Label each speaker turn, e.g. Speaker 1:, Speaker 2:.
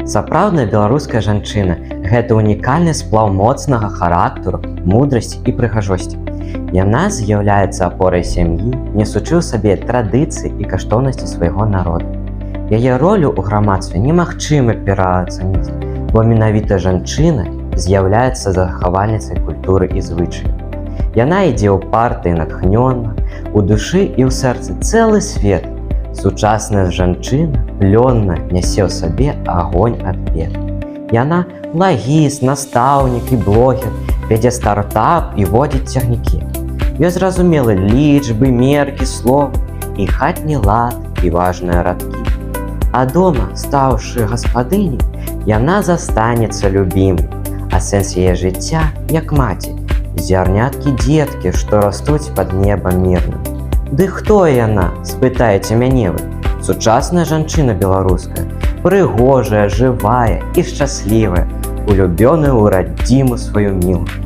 Speaker 1: Сапраўдная беларуская жанчына – гэта унікальны сплаў моцнага характару, мудрасці і прыгажосці. Яна з'яўляецца апорай сям'і, несучы ў сабе традыцыі і каштоўнасці свайго народа. Яе ролю ў грамадстве немагчыма пераацаніць, бо менавіта жанчына з'яўляецца захавальніцай культуры і звычаю. Яна ідзе ў партыі натхнённа, у душы і ў сэрцы цэлы свет. Сучасная жанчына плённа нясе ў сабе агонь ад бед. Яна лагіст, настаўнік і блогер, вядзе стартап і водзіць цягнікі. Ёй зразумелы лічбы, меркі, словы і хатні лад і важныя радкі. А дома, стаўшы гаспадыняй, яна застанецца любімай, а сэнс яе жыцця, як маці, зярняткі-дзеткі, што растуць пад небам мірным. Ды хто яна, спытаеце мяне вы? Сучасная жанчына беларуская, прыгожая, жывая і шчаслівая, улюбёная ў радзіму сваю мілую.